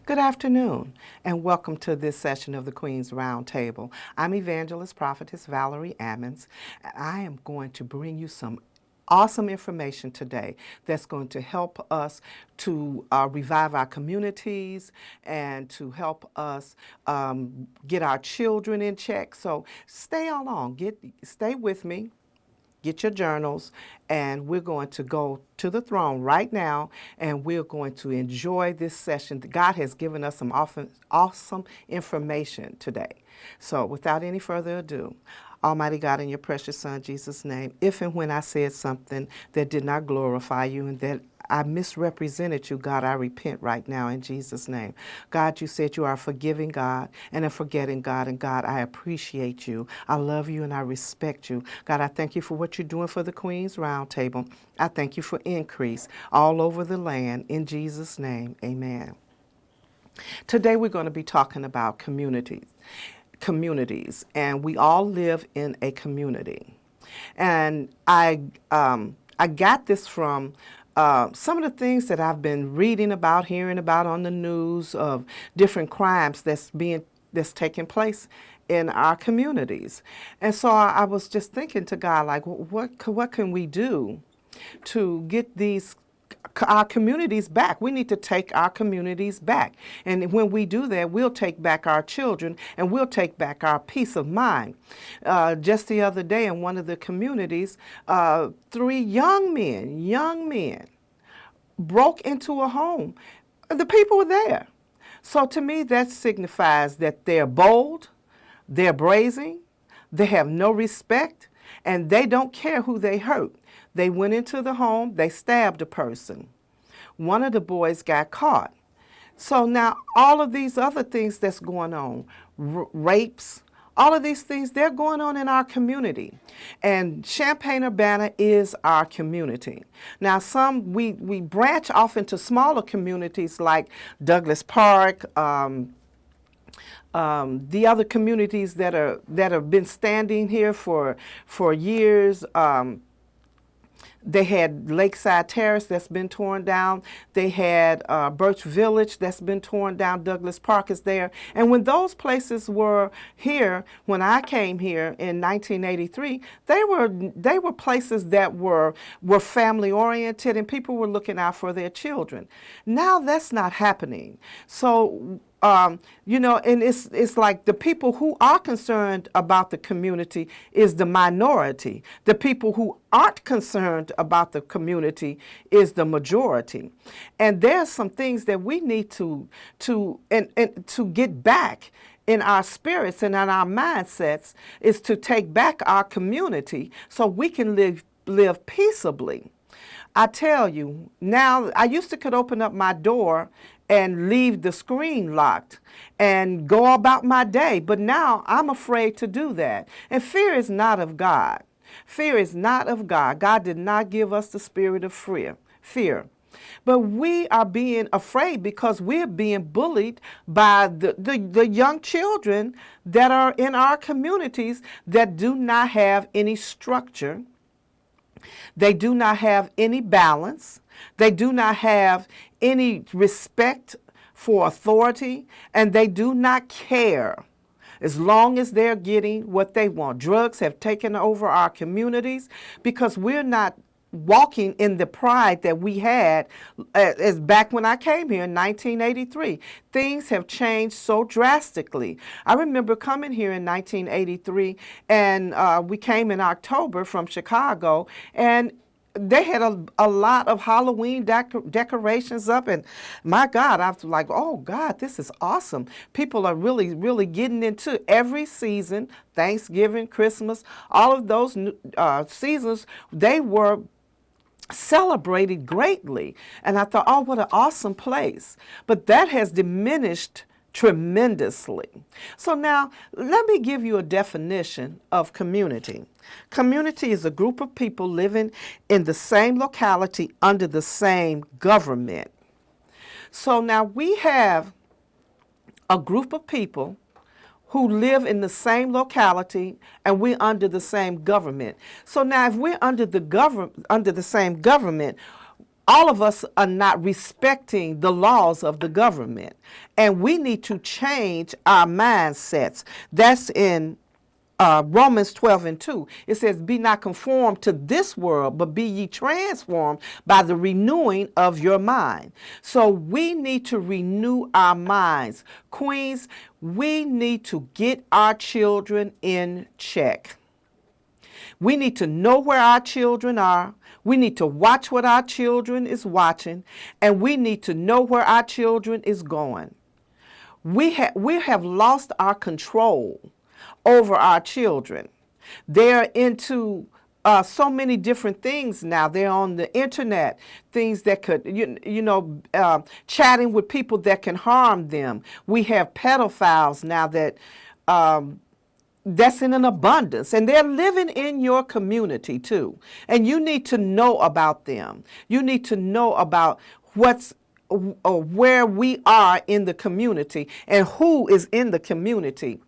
Good afternoon, and welcome to this session of the Queen's Roundtable. I'm Evangelist Prophetess Valarie Ammons, and I am going to bring you some awesome information today that's going to help us to revive our communities and to help us get our children in check. So stay along, stay with me. Get your journals, and we're going to go to the throne right now, and we're going to enjoy this session. God has given us some awesome information today. So without any further ado, Almighty God, in your precious Son, Jesus' name, if and when I said something that did not glorify you and that I misrepresented you, God, I repent right now in Jesus' name. God, you said you are a forgiving God and a forgetting God, and God, I appreciate you. I love you and I respect you. God, I thank you for what you're doing for the Queen's Roundtable. I thank you for increase all over the land. In Jesus' name, amen. Today we're going to be talking about communities, and we all live in a community. And I got this from some of the things that I've been reading about, hearing about on the news of different crimes that's taking place in our communities. And so I was just thinking to God, like, what can we do to get our communities back? We need to take our communities back. And when we do that, we'll take back our children and we'll take back our peace of mind. Just the other day in one of the communities, three young men broke into a home. The people were there. So to me, that signifies that they're bold, they're brazen, they have no respect, and they don't care who they hurt. They went into the home, they stabbed a person. One of the boys got caught. So now all of these other things that's going on, rapes, all of these things, they're going on in our community. And Champaign-Urbana is our community. Now we branch off into smaller communities like Douglas Park, the other communities that have been standing here for years. They had Lakeside Terrace that's been torn down. They had Birch Village that's been torn down. Douglas Park is there. And when those places were here, when I came here in 1983, they were places that were family oriented and people were looking out for their children. Now that's not happening. So and it's like the people who are concerned about the community is the minority. The people who aren't concerned about the community is the majority. And there's some things that we need to get back in our spirits and in our mindsets, is to take back our community so we can live peaceably. I tell you, now I used to could open up my door and leave the screen locked and go about my day, but now I'm afraid to do that. And fear is not of God. Fear is not of God. God did not give us the spirit of fear. But we are being afraid because we're being bullied by the young children that are in our communities that do not have any structure. They do not have any balance. They do not have any respect for authority, and they do not care as long as they're getting what they want. Drugs have taken over our communities because we're not walking in the pride that we had as back when I came here in 1983. Things have changed so drastically. I remember coming here in 1983, and we came in October from Chicago, and they had a lot of Halloween decorations up, and my God, I was like, oh God, this is awesome. People are really, really getting into every season, Thanksgiving, Christmas, all of those seasons, they were celebrated greatly. And I thought, oh, what an awesome place. But that has diminished tremendously. So now let me give you a definition of community. Community is a group of people living in the same locality under the same government. So now we have a group of people who live in the same locality and we're under the same government. So now if we're under the same government, all of us are not respecting the laws of the government, and we need to change our mindsets. That's in Romans 12:2. It says, be not conformed to this world, but be ye transformed by the renewing of your mind. So we need to renew our minds. Queens, we need to get our children in check. We need to know where our children are. We need to watch what our children is watching, and we need to know where our children is going. We have lost our control over our children. They're into so many different things now. They're on the internet, things that could, chatting with people that can harm them. We have pedophiles now that that's in an abundance, and they're living in your community too. And you need to know about them. You need to know about where we are in the community and who is in the community.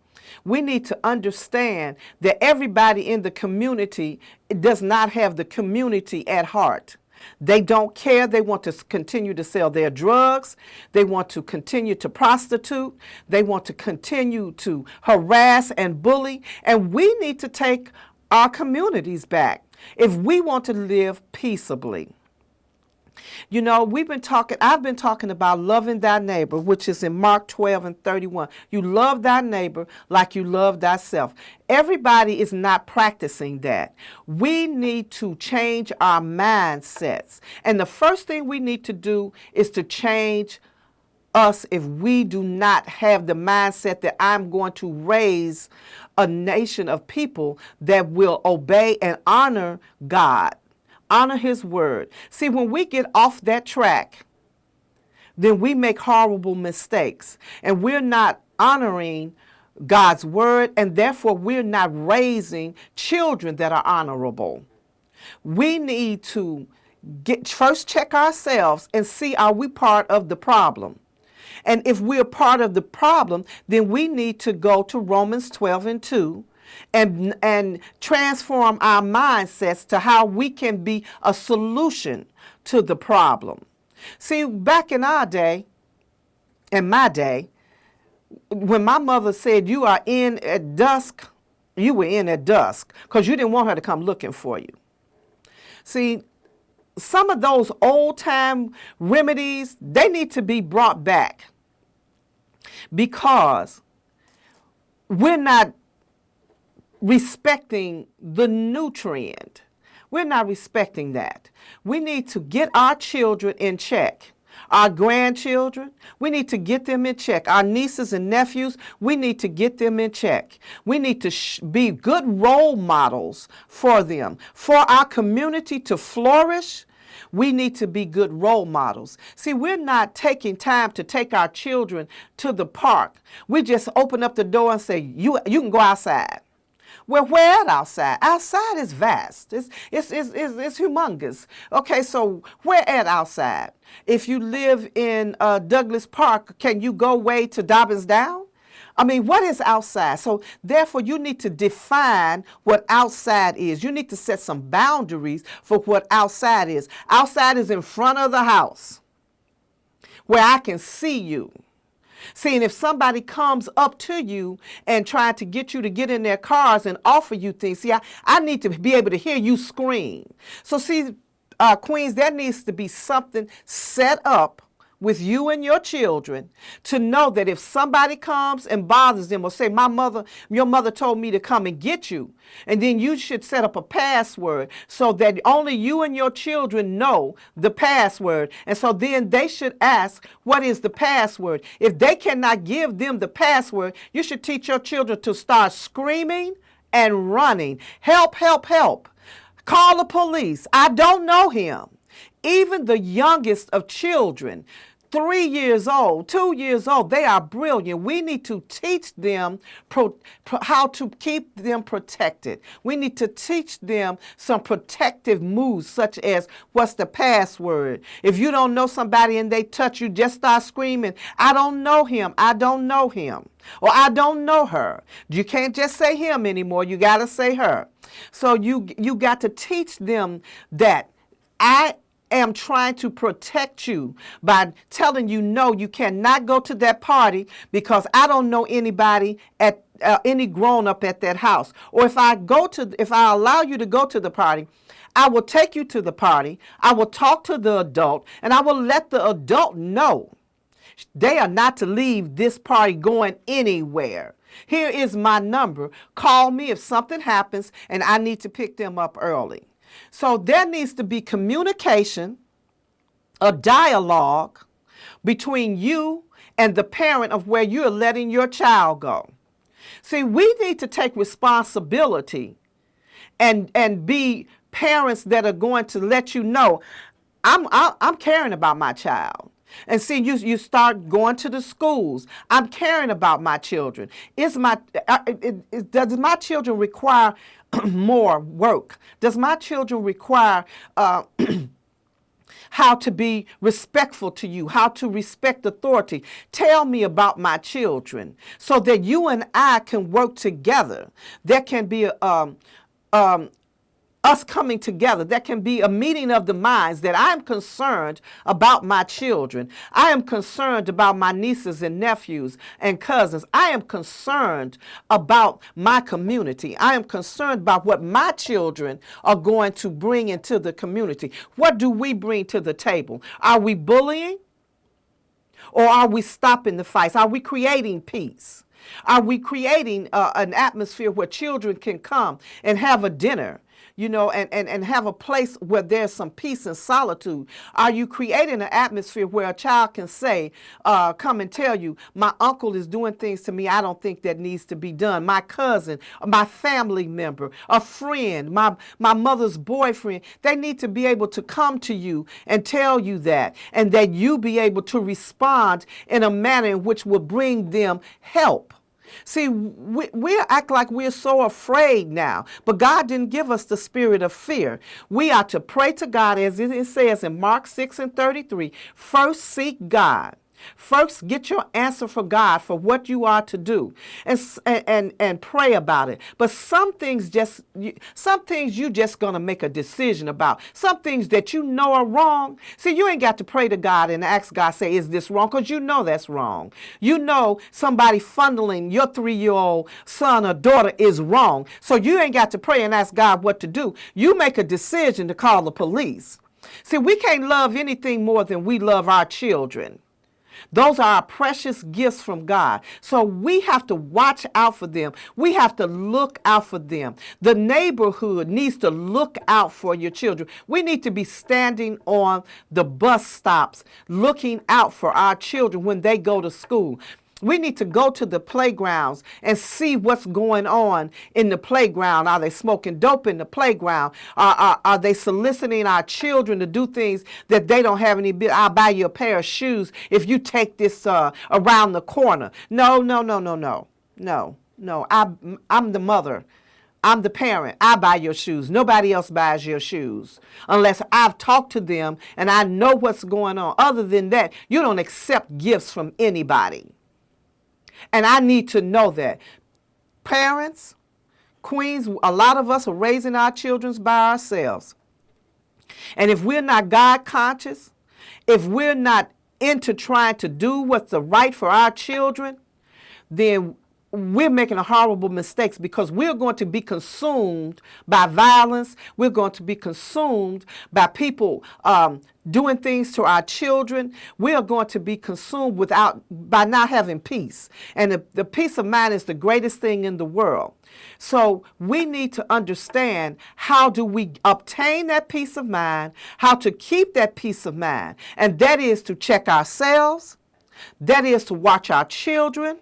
We need to understand that everybody in the community does not have the community at heart. They don't care. They want to continue to sell their drugs. They want to continue to prostitute. They want to continue to harass and bully. And we need to take our communities back if we want to live peaceably. You know, I've been talking about loving thy neighbor, which is in Mark 12:31. You love thy neighbor like you love thyself. Everybody is not practicing that. We need to change our mindsets. And the first thing we need to do is to change us if we do not have the mindset that I'm going to raise a nation of people that will obey and honor God. Honor his word. See, when we get off that track, then we make horrible mistakes, and we're not honoring God's word, and therefore we're not raising children that are honorable. We need to first check ourselves and see, are we part of the problem? And if we're part of the problem, then we need to go to Romans 12:2 and transform our mindsets to how we can be a solution to the problem. See, back in my day, when my mother said you are in at dusk, you were in at dusk because you didn't want her to come looking for you. See, some of those old time remedies, they need to be brought back because we're not respecting the new trend. We're not respecting that. We need to get our children in check. Our grandchildren, we need to get them in check. Our nieces and nephews, we need to get them in check. We need to be good role models for them. For our community to flourish, we need to be good role models. See, we're not taking time to take our children to the park. We just open up the door and say, you can go outside. Well, where at outside? Outside is vast. It's humongous. Okay, so where at outside? If you live in Douglas Park, can you go way to Dobbins Down? I mean, what is outside? So therefore, you need to define what outside is. You need to set some boundaries for what outside is. Outside is in front of the house where I can see you. See, and if somebody comes up to you and try to get you to get in their cars and offer you things, see, I need to be able to hear you scream. So see, Queens, there needs to be something set up with you and your children to know that if somebody comes and bothers them or say, your mother told me to come and get you, and then you should set up a password so that only you and your children know the password. And so then they should ask, what is the password? If they cannot give them the password, you should teach your children to start screaming and running. Help, help, help. Call the police. I don't know him. Even the youngest of children, 3 years old, 2 years old, they are brilliant. We need to teach them how to keep them protected. We need to teach them some protective moves, such as, what's the password? If you don't know somebody and they touch you, just start screaming, I don't know him, I don't know him, or I don't know her. You can't just say him anymore. You got to say her. So you got to teach them that am trying to protect you by telling you, no, you cannot go to that party because I don't know anybody at any grown up at that house. Or if I allow you to go to the party, I will take you to the party. I will talk to the adult, and I will let the adult know they are not to leave this party going anywhere. Here is my number. Call me if something happens and I need to pick them up early. So there needs to be communication, a dialogue between you and the parent of where you're letting your child go. See, we need to take responsibility and be parents that are going to let you know, I'm caring about my child. And see, you start going to the schools. I'm caring about my children. Does my children require more work? Does my children require how to be respectful to you, how to respect authority? Tell me about my children so that you and I can work together. There can be us coming together. That can be a meeting of the minds that I'm concerned about my children. I am concerned about my nieces and nephews and cousins. I am concerned about my community. I am concerned about what my children are going to bring into the community. What do we bring to the table? Are we bullying? Or are we stopping the fights? Are we creating peace? Are we creating an atmosphere where children can come and have a dinner, and have a place where there's some peace and solitude? Are you creating an atmosphere where a child can say, come and tell you, my uncle is doing things to me I don't think that needs to be done. My cousin, my family member, a friend, my mother's boyfriend, they need to be able to come to you and tell you that, and that you be able to respond in a manner in which will bring them help. See, we act like we're so afraid now, but God didn't give us the spirit of fear. We are to pray to God, as it says in Mark 6:33. First seek God. First, get your answer for God for what you are to do, and pray about it. But some things you just gonna make a decision about. Some things that you know are wrong. See, you ain't got to pray to God and ask God, say, is this wrong? Because you know that's wrong. You know somebody funneling your 3-year-old son or daughter is wrong. So you ain't got to pray and ask God what to do. You make a decision to call the police. See, we can't love anything more than we love our children. Those are our precious gifts from God. So we have to watch out for them. We have to look out for them. The neighborhood needs to look out for your children. We need to be standing on the bus stops, looking out for our children when they go to school. We need to go to the playgrounds and see what's going on in the playground. Are they smoking dope in the playground? Are they soliciting our children to do things that they don't have any business? I'll buy you a pair of shoes if you take this around the corner. No. I'm the mother. I'm the parent. I buy your shoes. Nobody else buys your shoes unless I've talked to them and I know what's going on. Other than that, you don't accept gifts from anybody. And I need to know that. Parents, queens, a lot of us are raising our children by ourselves. And if we're not God conscious, if we're not into trying to do what's the right for our children, then we're making a horrible mistakes, because we're going to be consumed by violence. We're going to be consumed by people doing things to our children. We are going to be consumed by not having peace. And the peace of mind is the greatest thing in the world. So we need to understand, how do we obtain that peace of mind, how to keep that peace of mind. And that is to check ourselves. That is to watch our children.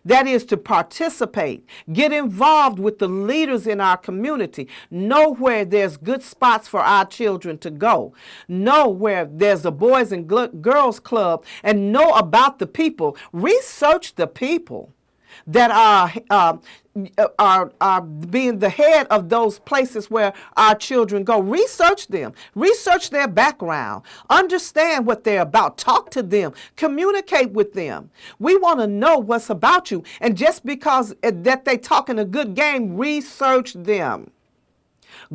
That is to participate, get involved with the leaders in our community, know where there's good spots for our children to go, know where there's a boys and girls club, and know about the people. Research the people that are being the head of those places where our children go. Research them. Research their background. Understand what they're about. Talk to them. Communicate with them. We want to know what's about you. And just because that they talking a good game, research them.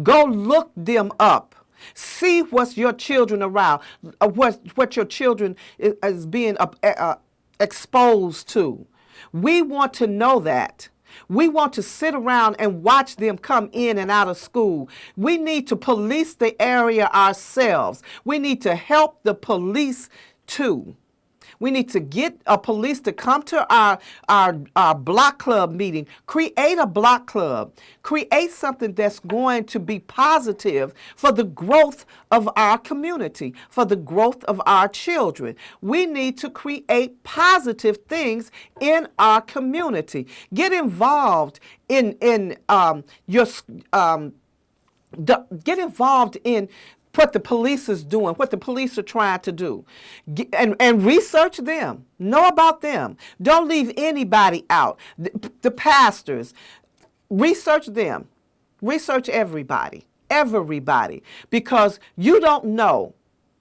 Go look them up. See what's your children around, what your children is being exposed to. We want to know that. We want to sit around and watch them come in and out of school. We need to police the area ourselves. We need to help the police too. We need to get a police to come to our block club meeting. Create a block club. Create something that's going to be positive for the growth of our community, for the growth of our children. We need to create positive things in our community. Get involved in get involved in what the police is doing, what the police are trying to do, and research them. Know about them. Don't leave anybody out. The pastors, research them. Research everybody, because you don't know.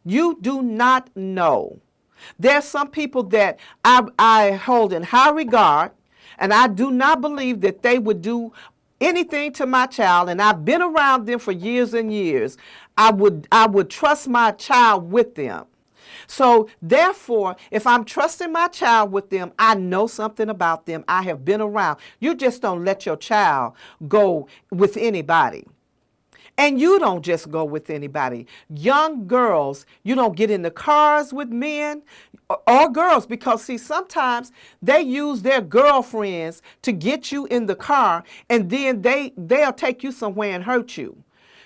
You do not know. There's some people that I hold in high regard, and I do not believe that they would do anything to my child, and I've been around them for years and years. I would trust my child with them. So therefore, if I'm trusting my child with them, I know something about them. I have been around. You just don't let your child go with anybody. And you don't just go with anybody. Young girls, you don't get in the cars with men or girls, because see, sometimes they use their girlfriends to get you in the car, and then they'll take you somewhere and hurt you.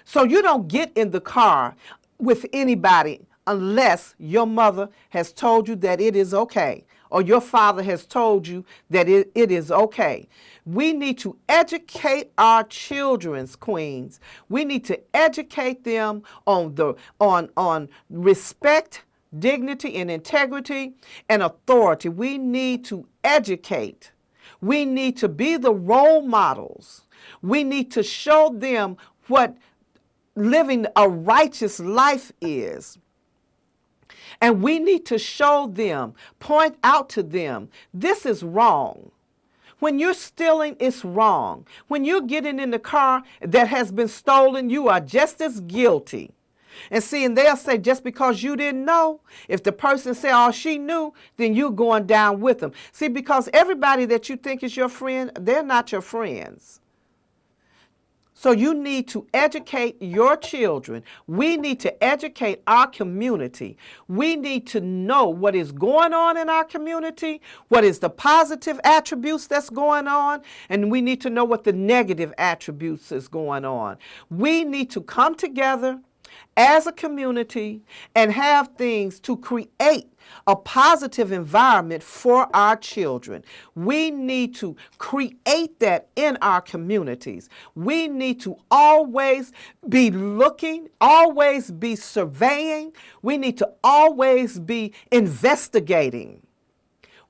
So you don't get in the car with anybody unless your mother has told you that it is okay, or your father has told you that it is okay. We need to educate our children's queens. We need to educate them on respect, dignity, and integrity, and authority. We need to educate. We need to be the role models. We need to show them what living a righteous life is. And we need to show them, point out to them, this is wrong. When you're stealing, it's wrong. When you're getting in the car that has been stolen, you are just as guilty. And see, and they'll say, just because you didn't know, if the person say, oh, she knew, then you're going down with them. See, because everybody that you think is your friend, they're not your friends. So you need to educate your children. We need to educate our community. We need to know what is going on in our community, what is the positive attributes that's going on, and we need to know what the negative attributes is going on. We need to come together as a community and have things to create a positive environment for our children. We need to create that in our communities. We need to always be looking, always be surveying. We need to always be investigating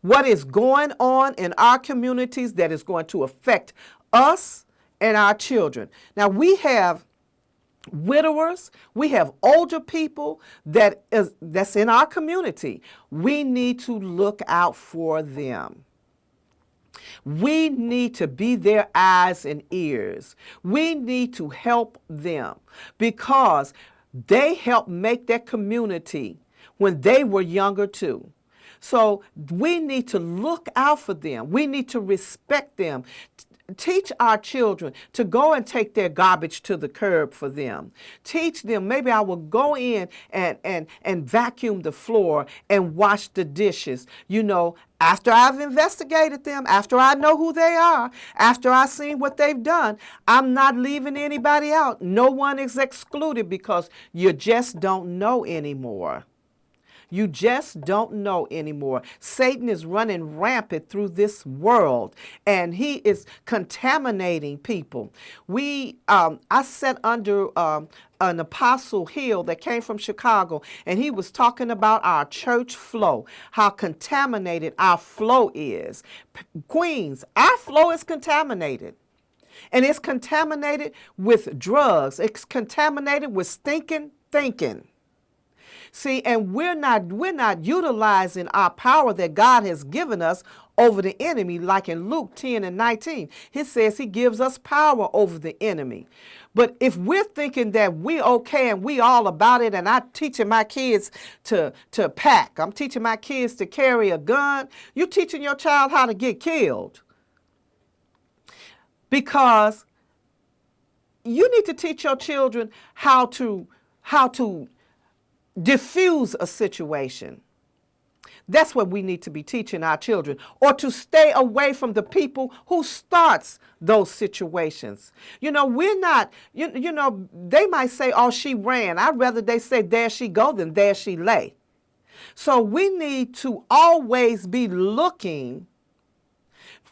what is going on in our communities that is going to affect us and our children. Now, we have widowers, we have older people that's in our community. We need to look out for them. We need to be their eyes and ears. We need to help them because they helped make that community when they were younger too. So we need to look out for them. We need to respect them. Teach our children to go and take their garbage to the curb for them. Teach them, maybe I will go in and vacuum the floor and wash the dishes. You know, after I've investigated them, after I know who they are, after I've seen what they've done, I'm not leaving anybody out. No one is excluded because you just don't know anymore. You just don't know anymore. Satan is running rampant through this world, and he is contaminating people. I sat under an Apostle Hill that came from Chicago, and he was talking about our church flow, how contaminated our flow is. Queens, our flow is contaminated. And it's contaminated with drugs. It's contaminated with stinking thinking. See, and we're not utilizing our power that God has given us over the enemy, like in Luke 10 and 19. He says he gives us power over the enemy. But if we're thinking that we okay and we all about it, and I'm teaching my kids to pack, I'm teaching my kids to carry a gun, you're teaching your child how to get killed. Because you need to teach your children how to diffuse a situation. That's what we need to be teaching our children, or to stay away from the people who starts those situations. You know, we're not, you know, they might say, oh, she ran. I'd rather they say, there she go, than there she lay. So we need to always be looking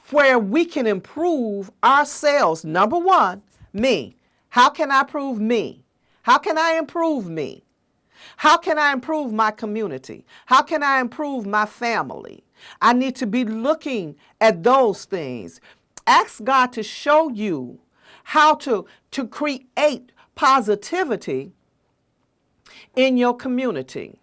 where we can improve ourselves. Number one, me. How can I improve me? How can I improve me? How can I improve my community? How can I improve my family? I need to be at those things. Ask God to show you how to create positivity in your community.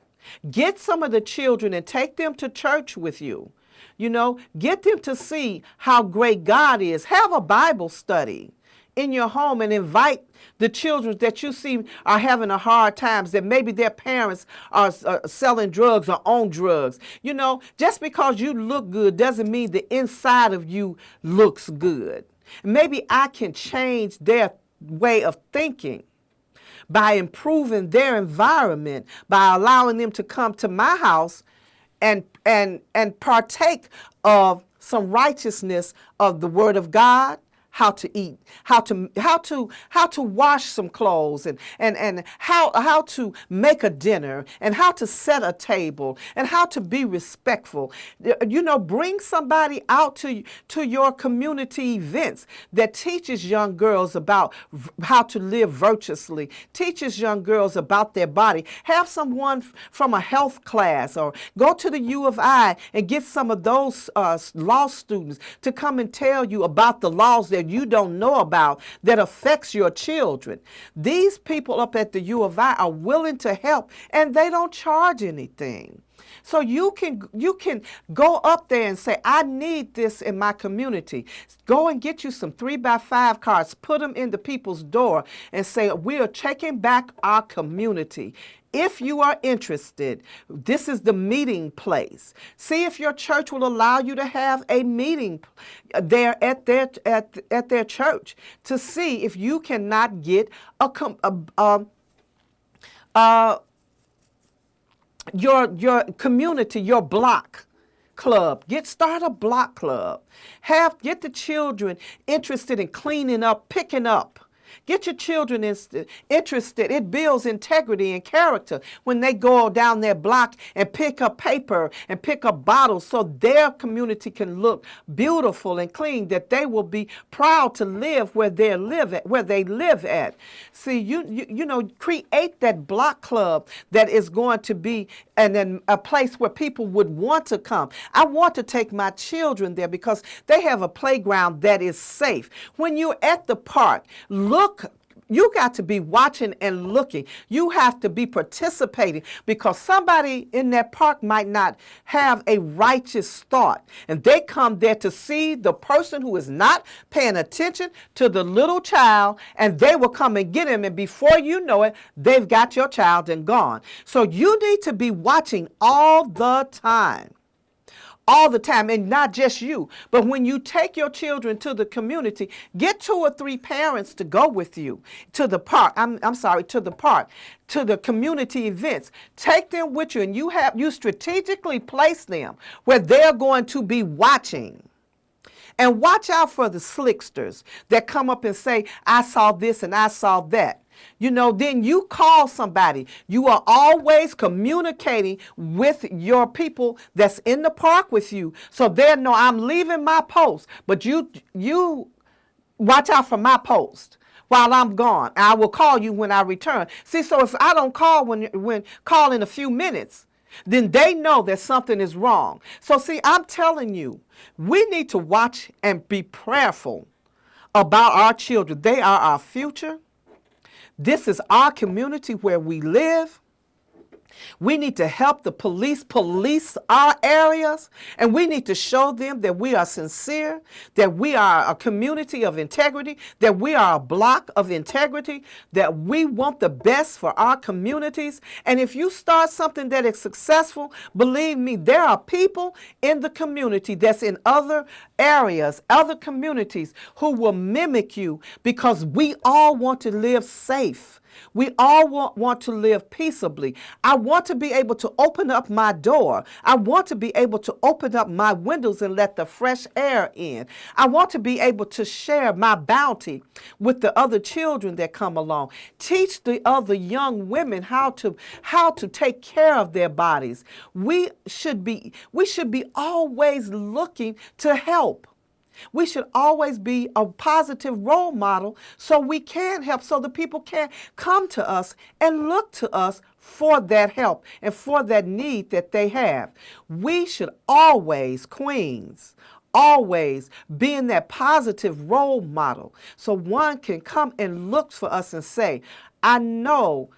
Get some of the children and take them to church with you. You know, get them to see how great God is. Have a Bible study in your home and invite the children that you see are having a hard times, that maybe their parents are selling drugs or on drugs. You know, just because you look good doesn't mean the inside of you looks good. Maybe I can change their way of thinking by improving their environment, by allowing them to come to my house and partake of some righteousness of the Word of God, how to eat, how to wash some clothes, and how to make a dinner, and how to set a table, and how to be respectful. You know, bring somebody out to your community events that teaches young girls about how to live virtuously, teaches young girls about their body. Have someone from a health class, or go to the U of I and get some of those law students to come and tell you about the laws that you don't know about that affects your children. These people up at the U of I are willing to help, and they don't charge anything. So you can go up there and say, I need this in my community. Go and get you some 3x5 cards, put them in the people's door, and say, we are taking back our community. If you are interested, this is the meeting place. See if your church will allow you to have a meeting there at their church, to see if you cannot get your community, your block club. Start a block club. Get the children interested in cleaning up, picking up. Get your children interested. It builds integrity and character when they go down their block and pick up paper and pick up bottles, so their community can look beautiful and clean, that they will be proud to live where they live at. See, you know, create that block club that is going to be a place where people would want to come. I want to take my children there because they have a playground that is safe. When you're at the park, you got to be watching and looking. You have to be participating, because somebody in that park might not have a righteous thought, and they come there to see the person who is not paying attention to the little child, and they will come and get him, and before you know it, they've got your child and gone. So you need to be watching all the time. All the time, and not just you, but when you take your children to the community, get 2 or 3 parents to go with you to the park. To the park, to the community events. Take them with you, and you strategically place them where they're going to be watching. And watch out for the slicksters that come up and say, I saw this and I saw that. You know, then you call somebody. You are always communicating with your people that's in the park with you, so they know I'm leaving my post, but you watch out for my post while I'm gone. I will call you when I return. See, so if I don't call call in a few minutes, then they know that something is wrong. So see, I'm telling you, we need to watch and be prayerful about our children. They are our future. This is our community where we live. We need to help the police our areas, and we need to show them that we are sincere, that we are a community of integrity, that we are a block of integrity, that we want the best for our communities. And if you start something that is successful, believe me, there are people in the community that's in other areas, other communities who will mimic you, because we all want to live safe. We all want to live peaceably. I want to be able to open up my door. I want to be able to open up my windows and let the fresh air in. I want to be able to share my bounty with the other children that come along. Teach the other young women how to take care of their bodies. We should be always looking to help. We should always be a positive role model so we can help, so the people can come to us and look to us for that help and for that need that they have. We should always, queens, always be in that positive role model so one can come and look for us and say, I know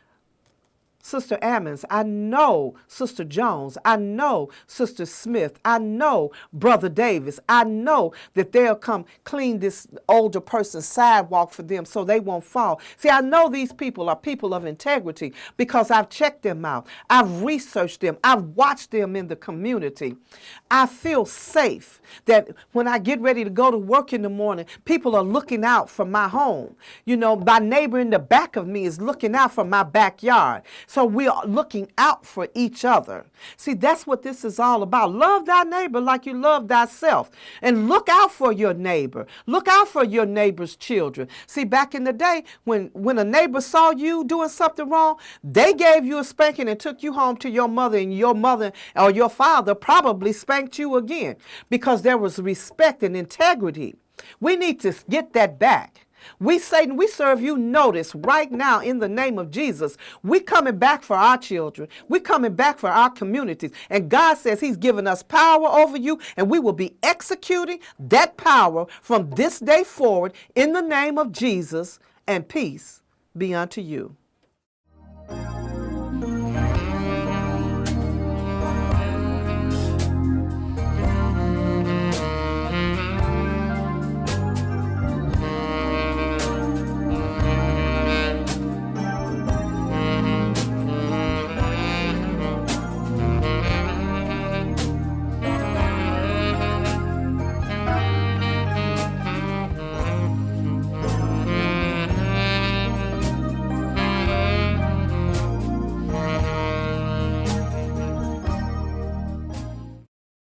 Sister Ammons, I know Sister Jones, I know Sister Smith, I know Brother Davis, I know that they'll come clean this older person's sidewalk for them so they won't fall. See, I know these people are people of integrity because I've checked them out. I've researched them. I've watched them in the community. I feel safe that when I get ready to go to work in the morning, people are looking out for my home. You know, my neighbor in the back of me is looking out for my backyard. So we are looking out for each other. See, that's what this is all about. Love thy neighbor like you love thyself. And look out for your neighbor. Look out for your neighbor's children. See, back in the day, when a neighbor saw you doing something wrong, they gave you a spanking and took you home to your mother, and your mother or your father probably spanked you again because there was respect and integrity. We need to get that back. We, Satan, we serve you notice right now in the name of Jesus. We coming back for our children. We coming back for our communities. And God says he's given us power over you, and we will be executing that power from this day forward in the name of Jesus, and peace be unto you.